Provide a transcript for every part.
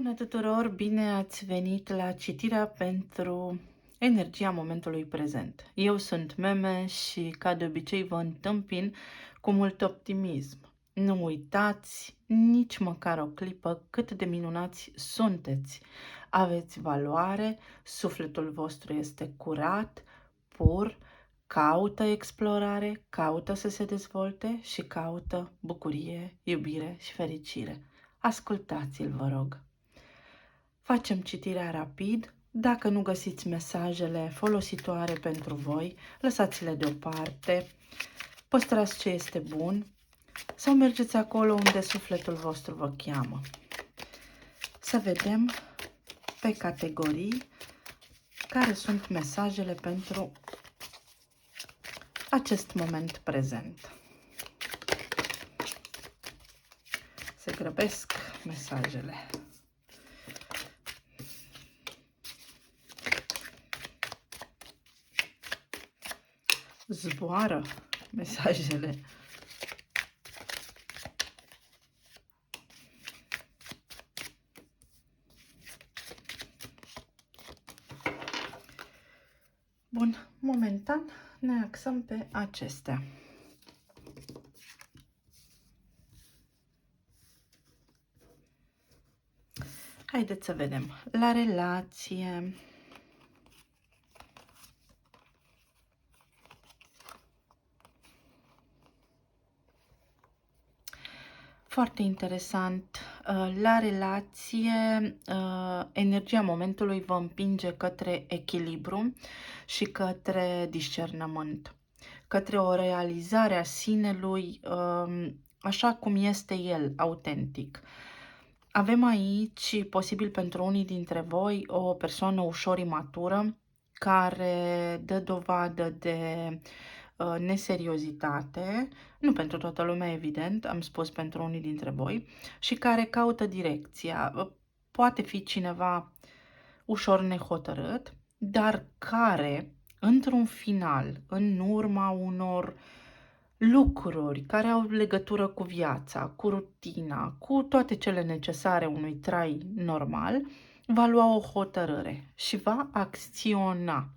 Bună tuturor! Bine ați venit la citirea pentru energia momentului prezent. Eu sunt Meme și, ca de obicei, vă întâmpin cu mult optimism. Nu uitați nici măcar o clipă cât de minunați sunteți. Aveți valoare, sufletul vostru este curat, pur, caută explorare, caută să se dezvolte și caută bucurie, iubire și fericire. Ascultați-l, vă rog. Facem citirea rapid. Dacă nu găsiți mesajele folositoare pentru voi, lăsați-le deoparte, păstrați ce este bun sau mergeți acolo unde sufletul vostru vă cheamă. Să vedem pe categorii care sunt mesajele pentru acest moment prezent. Se grăbesc mesajele. Zboară mesajele. Bun, momentan ne axăm pe acestea. Haideți să vedem. La relație. Foarte interesant. La relație, energia momentului vă împinge către echilibru și către discernământ, către o realizare a sinelui așa cum este el, autentic. Avem aici, posibil pentru unii dintre voi, o persoană ușor imatură care dă dovadă de neseriozitate, nu pentru toată lumea, evident, am spus pentru unii dintre voi, și care caută direcția. Poate fi cineva ușor nehotărât, dar care, într-un final, în urma unor lucruri care au legătură cu viața, cu rutina, cu toate cele necesare unui trai normal, va lua o hotărâre și va acționa.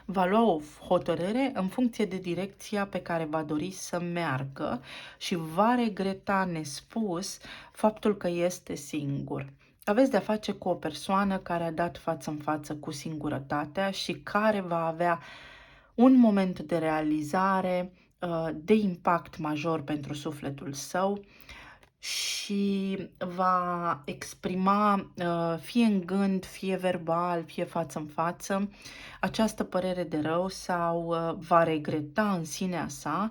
Va lua o hotărâre în funcție de direcția pe care va dori să meargă și va regreta nespus faptul că este singur. Aveți de-a face cu o persoană care a dat față în față cu singurătatea și care va avea un moment de realizare de impact major pentru sufletul său și va exprima fie în gând, fie verbal, fie față în față această părere de rău sau va regreta în sinea sa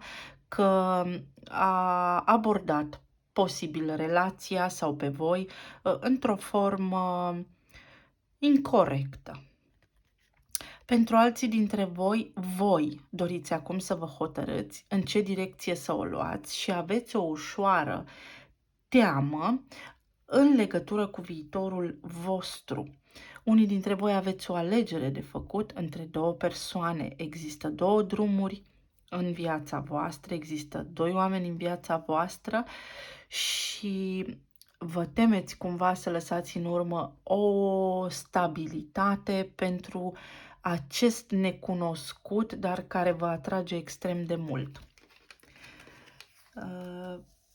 că a abordat posibil relația sau pe voi într-o formă incorrectă. Pentru alții dintre voi doriți acum să vă hotărâți în ce direcție să o luați și aveți o ușoară teamă în legătură cu viitorul vostru. Unii dintre voi aveți o alegere de făcut între două persoane. Există două drumuri în viața voastră, există doi oameni în viața voastră și vă temeți cumva să lăsați în urmă o stabilitate pentru acest necunoscut, dar care vă atrage extrem de mult.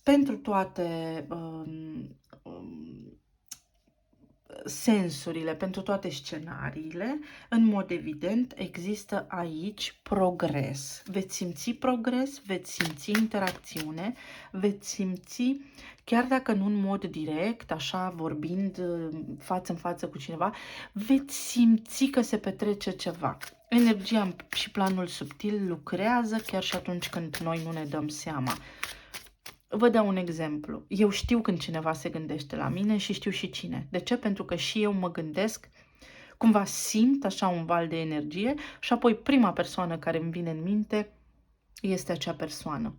Pentru toate sensurile, pentru toate scenariile, în mod evident, există aici progres. Veți simți progres, veți simți interacțiune, veți simți, chiar dacă nu în mod direct, așa vorbind față în față cu cineva, veți simți că se petrece ceva. Energia și planul subtil lucrează chiar și atunci când noi nu ne dăm seama. Vă dau un exemplu. Eu știu când cineva se gândește la mine și știu și cine. De ce? Pentru că și eu mă gândesc, cumva simt așa un val de energie și apoi prima persoană care îmi vine în minte este acea persoană.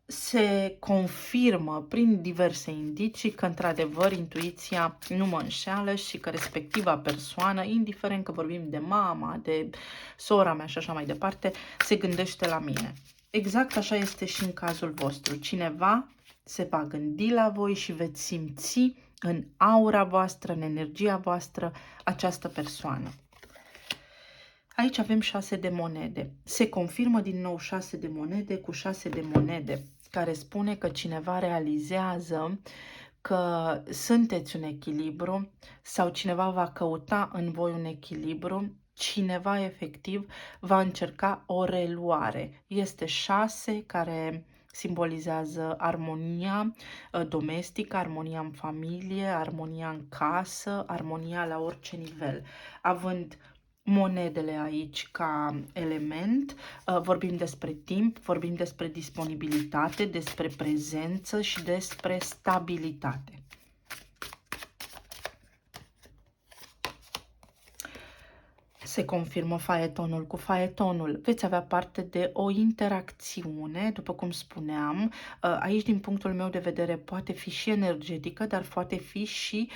Se confirmă prin diverse indicii că într-adevăr intuiția nu mă înșeală și că respectiva persoană, indiferent că vorbim de mama, de sora mea și așa mai departe, se gândește la mine. Exact așa este și în cazul vostru. Cineva se va gândi la voi și veți simți în aura voastră, în energia voastră, această persoană. Aici avem 6 de monede. Se confirmă din nou 6 de monede cu 6 de monede, care spune că cineva realizează că sunteți un echilibru sau cineva va căuta în voi un echilibru, cineva efectiv va încerca o reluare. Este 6 care simbolizează armonia domestică, armonia în familie, armonia în casă, armonia la orice nivel. Având monedele aici ca element, vorbim despre timp, vorbim despre disponibilitate, despre prezență și despre stabilitate. Se confirmă faetonul cu faetonul. Veți avea parte de o interacțiune, după cum spuneam. Aici, din punctul meu de vedere, poate fi și energetică, dar poate fi și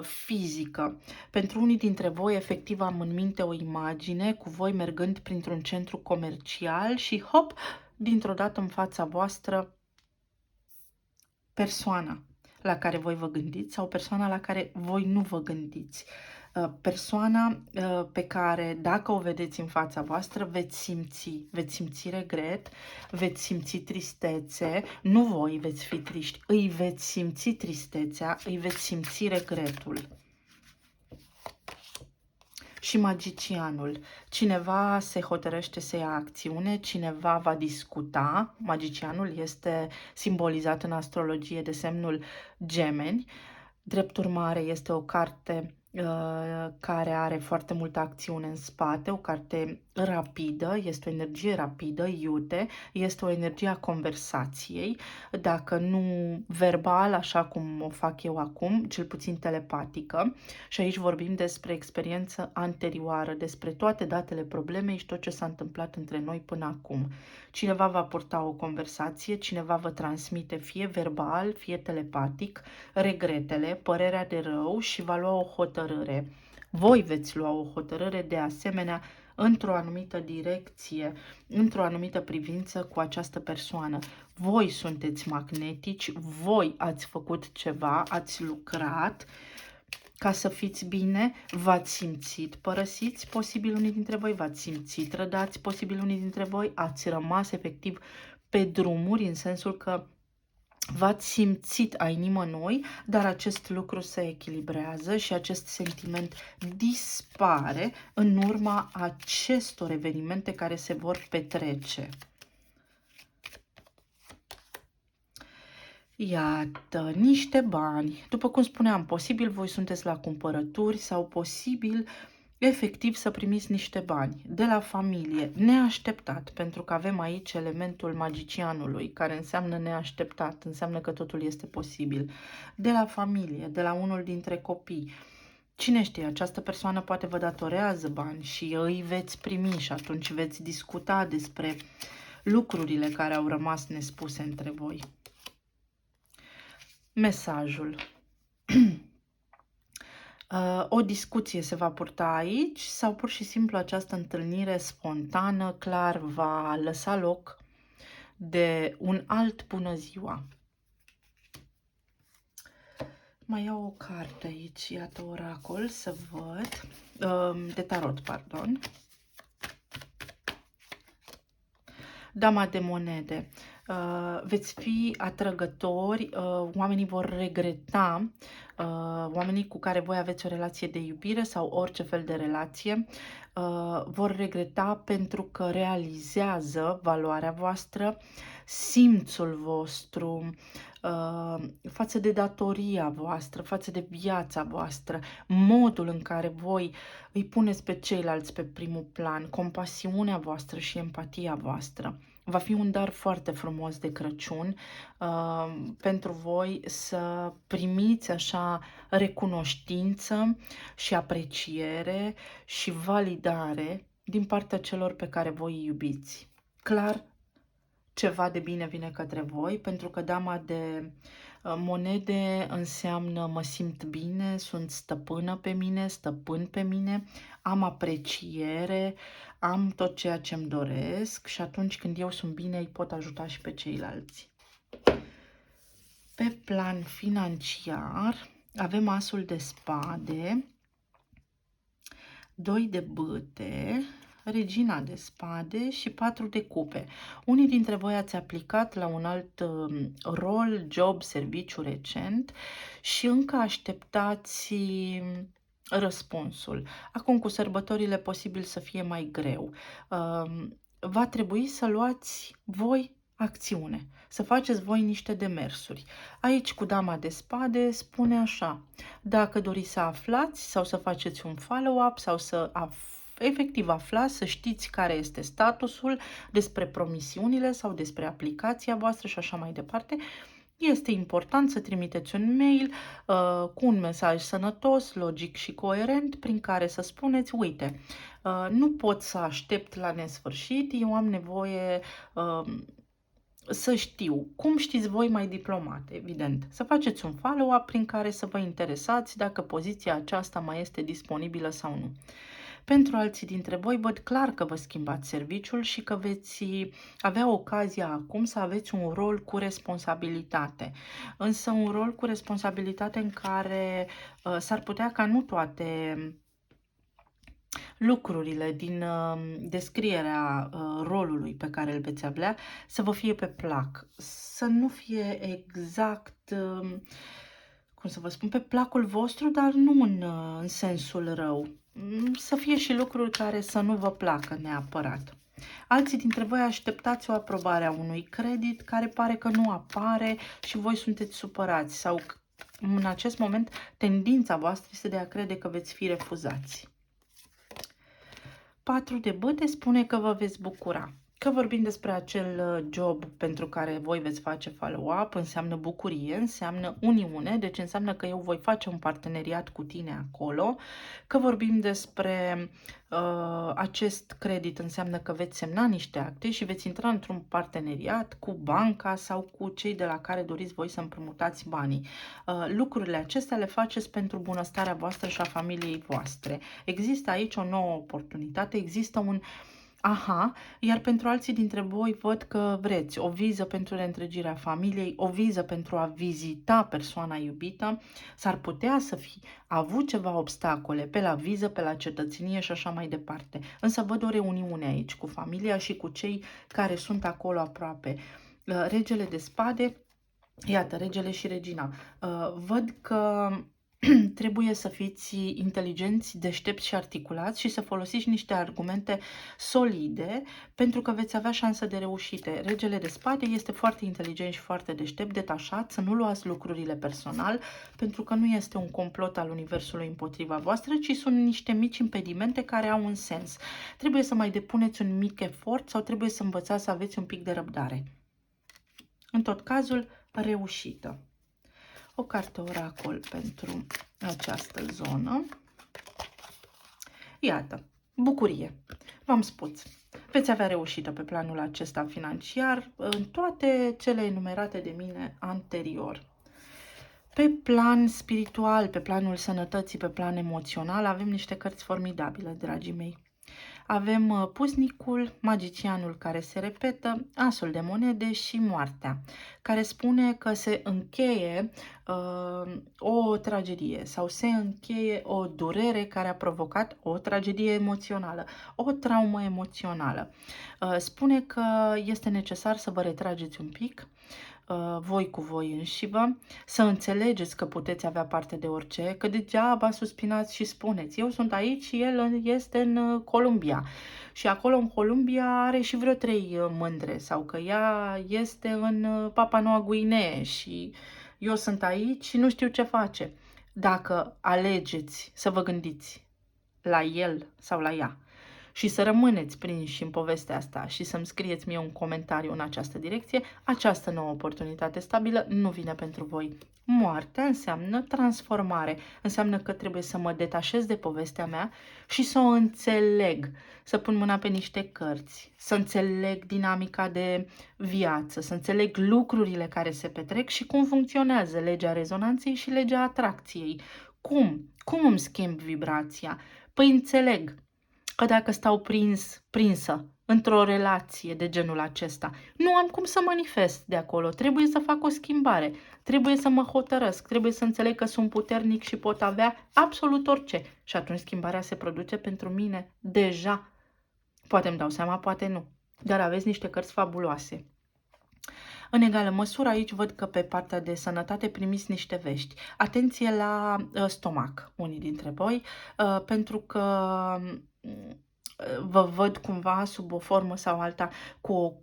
fizică. Pentru unii dintre voi, efectiv, am în minte o imagine cu voi mergând printr-un centru comercial și, hop, dintr-o dată în fața voastră, persoana la care voi vă gândiți sau persoana la care voi nu vă gândiți. Persoana pe care, dacă o vedeți în fața voastră, veți simți regret, veți simți tristețe, nu voi veți fi triști, îi veți simți tristețea, îi veți simți regretul. Și magicianul. Cineva se hotărăște să ia acțiune, cineva va discuta. Magicianul este simbolizat în astrologie de semnul Gemeni. Drept urmare, este o carte care are foarte multă acțiune în spate, o carte rapidă, este o energie rapidă, iute, este o energie a conversației, dacă nu verbal, așa cum o fac eu acum, cel puțin telepatică. Și aici vorbim despre experiență anterioară, despre toate datele problemei și tot ce s-a întâmplat între noi până acum. Cineva va purta o conversație, cineva vă transmite fie verbal, fie telepatic, regretele, părerea de rău și va lua o hotărâre. Voi veți lua o hotărâre de asemenea într-o anumită direcție, într-o anumită privință cu această persoană. Voi sunteți magnetici, voi ați făcut ceva, ați lucrat ca să fiți bine, v-ați simțit părăsiți, posibil unii dintre voi, v-ați simțit trădați, posibil unii dintre voi, ați rămas efectiv pe drumuri, în sensul că v-ați simțit ai nimănui, dar acest lucru se echilibrează și acest sentiment dispare în urma acestor evenimente care se vor petrece. Iată, niște bani. După cum spuneam, posibil voi sunteți la cumpărături sau posibil efectiv să primiți niște bani de la familie, neașteptat, pentru că avem aici elementul magicianului, care înseamnă neașteptat, înseamnă că totul este posibil. De la familie, de la unul dintre copii. Cine știe, această persoană poate vă datorează bani și îi veți primi și atunci veți discuta despre lucrurile care au rămas nespuse între voi. Mesajul. O discuție se va purta aici sau pur și simplu această întâlnire spontană clar va lăsa loc de un alt bună ziua. Mai iau o carte aici, iată oracol, să văd, de tarot, pardon. Dama de monede. Veți fi atrăgători, oamenii vor regreta, oamenii cu care voi aveți o relație de iubire sau orice fel de relație, vor regreta pentru că realizează valoarea voastră, simțul vostru, față de datoria voastră, față de viața voastră, modul în care voi îi puneți pe ceilalți pe primul plan, compasiunea voastră și empatia voastră. Va fi un dar foarte frumos de Crăciun pentru voi să primiți așa recunoștință și apreciere și validare din partea celor pe care voi îi iubiți. Clar, ceva de bine vine către voi, pentru că dama de monede înseamnă mă simt bine, sunt stăpână pe mine, stăpân pe mine, am apreciere, am tot ceea ce îmi doresc și atunci când eu sunt bine îi pot ajuta și pe ceilalți. Pe plan financiar, avem asul de spade, 2 de bâte, regina de spade și 4 de cupe. Unii dintre voi ați aplicat la un alt rol, job, serviciu recent și încă așteptați răspunsul. Acum cu sărbătorile posibil să fie mai greu. Va trebui să luați voi acțiune, să faceți voi niște demersuri. Aici cu dama de spade spune așa: dacă doriți să aflați sau să faceți un follow-up sau să efectiv aflați, să știți care este statusul despre promisiunile sau despre aplicația voastră și așa mai departe, este important să trimiteți un mail cu un mesaj sănătos, logic și coerent, prin care să spuneți: uite, nu pot să aștept la nesfârșit, eu am nevoie să știu. Cum știți voi mai diplomat, evident. Să faceți un follow-up prin care să vă interesați dacă poziția aceasta mai este disponibilă sau nu. Pentru alții dintre voi, văd clar că vă schimbați serviciul și că veți avea ocazia acum să aveți un rol cu responsabilitate. Însă un rol cu responsabilitate în care s-ar putea ca nu toate lucrurile din descrierea rolului pe care îl veți avea să vă fie pe plac, să nu fie exact, cum să vă spun, pe placul vostru, dar nu în sensul rău. Să fie și lucruri care să nu vă placă neapărat. Alții dintre voi așteptați o aprobare a unui credit care pare că nu apare și voi sunteți supărați sau în acest moment tendința voastră este de a crede că veți fi refuzați. 4 de bâte spune că vă veți bucura. Că vorbim despre acel job pentru care voi veți face follow-up, înseamnă bucurie, înseamnă uniune, deci înseamnă că eu voi face un parteneriat cu tine acolo. Că vorbim despre acest credit, înseamnă că veți semna niște acte și veți intra într-un parteneriat cu banca sau cu cei de la care doriți voi să împrumutați banii. Lucrurile acestea le faceți pentru bunăstarea voastră și a familiei voastre. Există aici o nouă oportunitate, există un aha, iar pentru alții dintre voi văd că vreți o viză pentru reîntregirea familiei, o viză pentru a vizita persoana iubită. S-ar putea să fi avut ceva obstacole pe la viză, pe la cetățenie și așa mai departe. Însă văd o reuniune aici cu familia și cu cei care sunt acolo aproape. Regele de spade, iată, regele și regina. Văd că trebuie să fiți inteligenți, deștepți și articulați și să folosiți niște argumente solide pentru că veți avea șansă de reușite. Regele de spade este foarte inteligent și foarte deștept, detașat, să nu luați lucrurile personal pentru că nu este un complot al universului împotriva voastră, ci sunt niște mici impedimente care au un sens. Trebuie să mai depuneți un mic efort sau trebuie să învățați să aveți un pic de răbdare. În tot cazul, reușită. O carte oracol pentru această zonă. Iată, bucurie. V-am spus, veți avea reușită pe planul acesta financiar în toate cele enumerate de mine anterior. Pe plan spiritual, pe planul sănătății, pe plan emoțional, avem niște cărți formidabile, dragii mei. Avem pusnicul, magicianul care se repetă, asul de monede și moartea, care spune că se încheie o tragedie sau se încheie o durere care a provocat o tragedie emoțională, o traumă emoțională. Spune că este necesar să vă retrageți un pic, voi cu voi înșivă, să înțelegeți că puteți avea parte de orice, că degeaba suspinați și spuneți: eu sunt aici și el este în Columbia. Și acolo în Columbia are și vreo 3 mândre sau că ea este în Papua Noua Guinee și eu sunt aici și nu știu ce face. Dacă alegeți să vă gândiți la el sau la ea și să rămâneți prinși în povestea asta și să-mi scrieți mie un comentariu în această direcție, această nouă oportunitate stabilă nu vine pentru voi. Moartea înseamnă transformare, înseamnă că trebuie să mă detașez de povestea mea și să o înțeleg, să pun mâna pe niște cărți, să înțeleg dinamica de viață, să înțeleg lucrurile care se petrec și cum funcționează legea rezonanței și legea atracției. Cum îmi schimb vibrația? Păi înțeleg că dacă stau prinsă într-o relație de genul acesta. Nu am cum să manifest de acolo, trebuie să fac o schimbare, trebuie să mă hotărăsc, trebuie să înțeleg că sunt puternic și pot avea absolut orice. Și atunci schimbarea se produce pentru mine deja. Poate îmi dau seama, poate nu. Dar aveți niște cărți fabuloase. În egală măsură, aici văd că pe partea de sănătate primiți niște vești. Atenție la stomac, unii dintre voi, pentru că vă văd cumva sub o formă sau alta cu o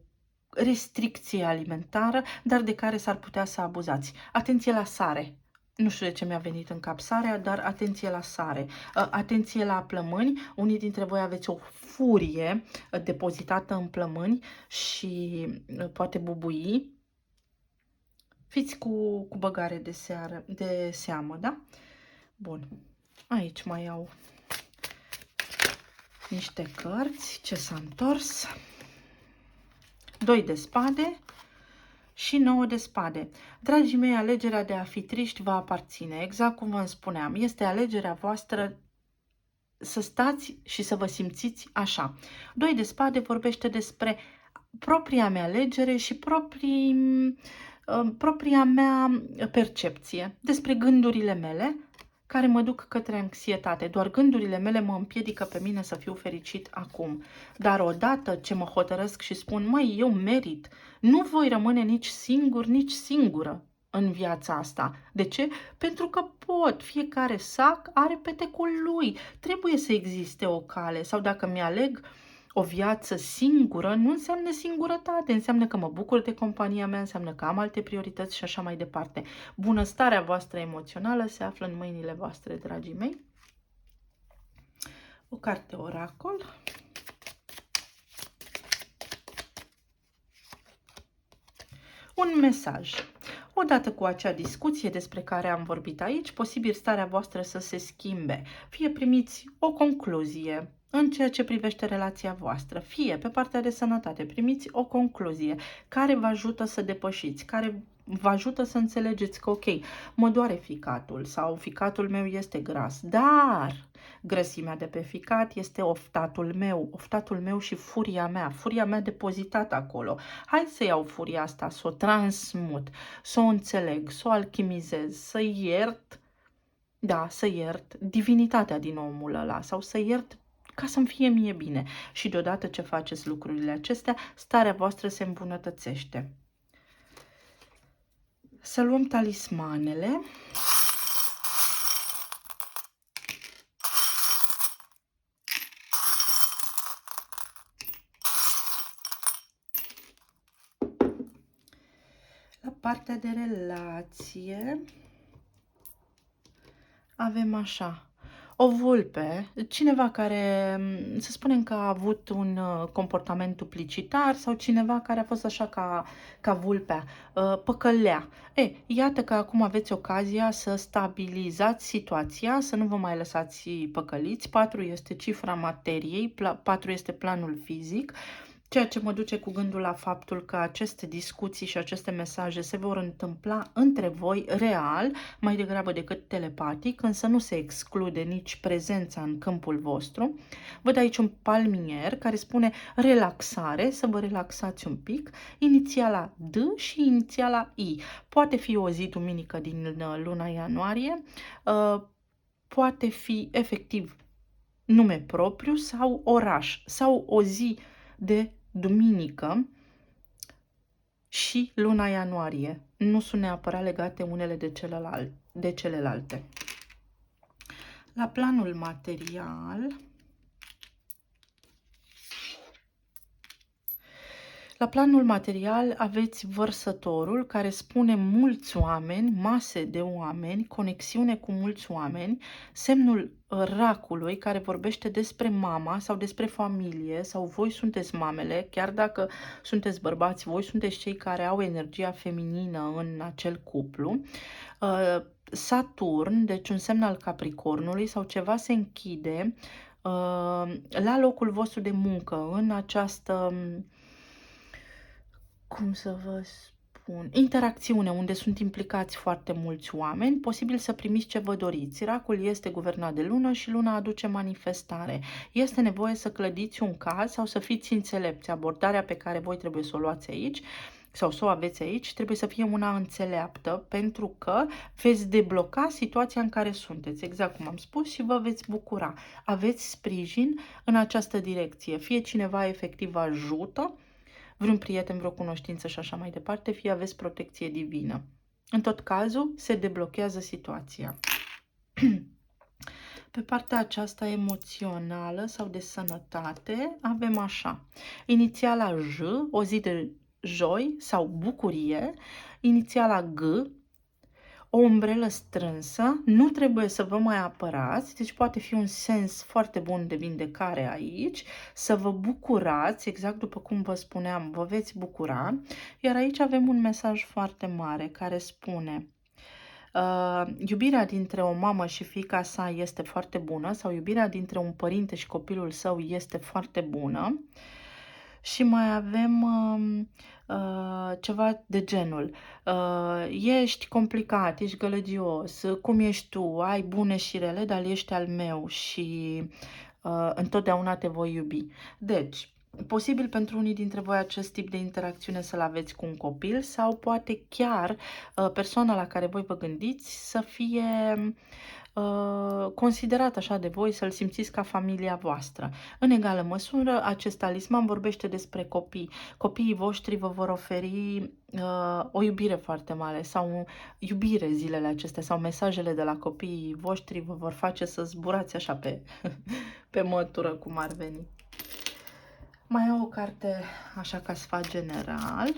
restricție alimentară, dar de care s-ar putea să abuzați. Atenție la sare. Nu știu de ce mi-a venit în cap sarea, dar atenție la sare. Atenție la plămâni. Unii dintre voi aveți o furie depozitată în plămâni și poate bubui. Fiți cu băgare de seamă, da? Bun. Aici mai au niște cărți. Ce s-a întors? 2 de spade și 9 de spade. Dragii mei, alegerea de a fi triști vă aparține. Exact cum vă spuneam. Este alegerea voastră să stați și să vă simțiți așa. 2 de spade vorbește despre propria mea alegere și propria mea percepție, despre gândurile mele care mă duc către anxietate. Doar gândurile mele mă împiedică pe mine să fiu fericit acum. Dar odată ce mă hotărăsc și spun, măi, eu merit, nu voi rămâne nici singur, nici singură în viața asta. De ce? Pentru că pot. Fiecare sac are petecul lui. Trebuie să existe o cale. Sau dacă mi-aleg o viață singură, nu înseamnă singurătate, înseamnă că mă bucur de compania mea, înseamnă că am alte priorități și așa mai departe. Bunăstarea voastră emoțională se află în mâinile voastre, dragii mei. O carte oracol. Un mesaj. Odată cu acea discuție despre care am vorbit aici, posibil starea voastră să se schimbe. Fie primiți o concluzie în ceea ce privește relația voastră, fie pe partea de sănătate primiți o concluzie care vă ajută să depășiți, care vă ajută să înțelegeți că, ok, mă doare ficatul sau ficatul meu este gras, dar grăsimea de pe ficat este oftatul meu și furia mea depozitată acolo. Hai să iau furia asta, să o transmut, să o înțeleg, să o alchimizez, să iert, da, să iert divinitatea din omul ăla sau să iert ca să-mi fie mie bine. Și deodată ce faceți lucrurile acestea, starea voastră se îmbunătățește. Să luăm talismanele. La partea de relație avem așa. O vulpe, cineva care, să spunem că a avut un comportament duplicitar sau cineva care a fost așa ca vulpea, păcălea. Iată că acum aveți ocazia să stabilizați situația, să nu vă mai lăsați păcăliți. 4 este cifra materiei, 4 este planul fizic. Ceea ce mă duce cu gândul la faptul că aceste discuții și aceste mesaje se vor întâmpla între voi real, mai degrabă decât telepatic, însă nu se exclude nici prezența în câmpul vostru. Văd aici un palmier care spune relaxare, să vă relaxați un pic, inițiala D și inițiala I. Poate fi o zi duminică din luna ianuarie, poate fi efectiv nume propriu sau oraș sau o zi de duminică și luna ianuarie. Nu sunt neapărat legate unele de celelalte. La planul material, aveți vărsătorul care spune mulți oameni, mase de oameni, conexiune cu mulți oameni, semnul racului care vorbește despre mama sau despre familie sau voi sunteți mamele, chiar dacă sunteți bărbați, voi sunteți cei care au energia feminină în acel cuplu. Saturn, deci un semn al Capricornului sau ceva se închide la locul vostru de muncă, în această, cum să vă spun, interacțiune unde sunt implicați foarte mulți oameni, posibil să primiți ce vă doriți. Racul este guvernat de lună și luna aduce manifestare. Este nevoie să clădiți un caz sau să fiți înțelepți. Abordarea pe care voi trebuie să o luați aici sau să o aveți aici trebuie să fie una înțeleaptă, pentru că veți debloca situația în care sunteți, exact cum am spus, și vă veți bucura. Aveți sprijin în această direcție, fie cineva efectiv vă ajută, vreun prieten, vreo cunoștință și așa mai departe, fie aveți protecție divină. În tot cazul, se deblochează situația. Pe partea aceasta emoțională sau de sănătate, avem așa. Inițiala J, o zi de joi sau bucurie. Inițiala G, o umbrelă strânsă, nu trebuie să vă mai apărați, deci poate fi un sens foarte bun de vindecare aici, să vă bucurați, exact după cum vă spuneam, vă veți bucura, iar aici avem un mesaj foarte mare care spune: iubirea dintre o mamă și fiica sa este foarte bună, sau iubirea dintre un părinte și copilul său este foarte bună. Și mai avem ceva de genul: ești complicat, ești gălăgios, cum ești tu, ai bune și rele, dar ești al meu și întotdeauna te voi iubi. Deci, posibil pentru unii dintre voi acest tip de interacțiune să-l aveți cu un copil, sau poate chiar persoana la care voi vă gândiți să fie considerat așa de voi, să-l simțiți ca familia voastră. În egală măsură, acest talisman vorbește despre copii. Copiii voștri vă vor oferi o iubire foarte mare, sau iubire zilele acestea, sau mesajele de la copiii voștri vă vor face să zburați așa pe, pe mătură, cum ar veni. Mai au o carte așa ca sfat general.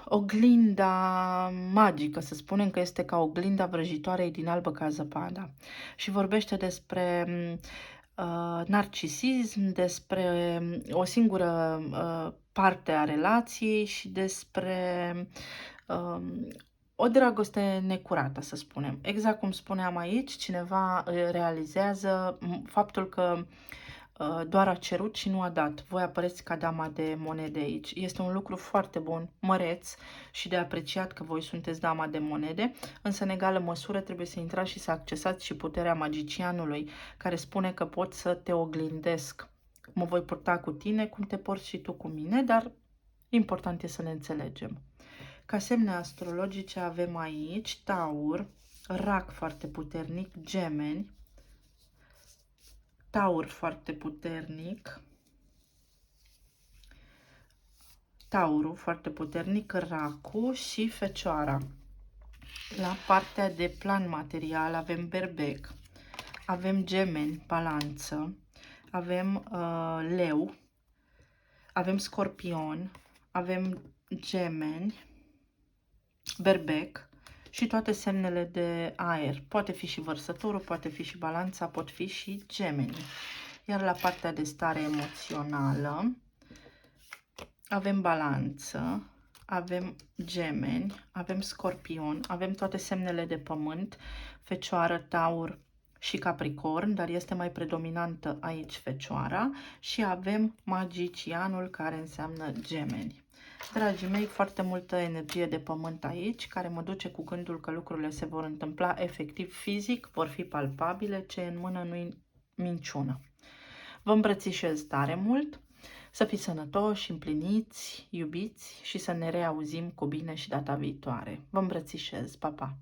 Oglinda magică, să spunem că este ca oglinda vrăjitoarei din albă ca zăpada, și vorbește despre narcisism, despre o singură parte a relației și despre o dragoste necurată, să spunem. Exact cum spuneam aici, cineva realizează faptul că doar a cerut și nu a dat. Voi apăreți ca dama de monede aici. Este un lucru foarte bun, măreț și de apreciat că voi sunteți dama de monede, însă în egală măsură trebuie să intrați și să accesați și puterea magicianului, care spune că pot să te oglindesc. Mă voi purta cu tine cum te porți și tu cu mine, dar important e să ne înțelegem. Ca semne astrologice avem aici Taur, Rac foarte puternic, Gemeni, Taur foarte puternic, Taurul foarte puternic, Racul și Fecioara. La partea de plan material avem Berbec, avem Gemeni, Balanță, avem Leu, avem Scorpion, avem Gemeni, Berbec și toate semnele de aer. Poate fi și Vărsătorul, poate fi și Balanța, pot fi și Gemenii. Iar la partea de stare emoțională avem Balanță, avem Gemeni, avem Scorpion, avem toate semnele de pământ, Fecioară, Taur și Capricorn, dar este mai predominantă aici Fecioara, și avem Magicianul, care înseamnă Gemeni. Dragii mei, foarte multă energie de pământ aici, care mă duce cu gândul că lucrurile se vor întâmpla efectiv fizic, vor fi palpabile, ce în mână nu-i minciună. Vă îmbrățișez tare mult, să fiți sănătoși, împliniți, iubiți și să ne reauzim cu bine și data viitoare. Vă îmbrățișez, pa, pa!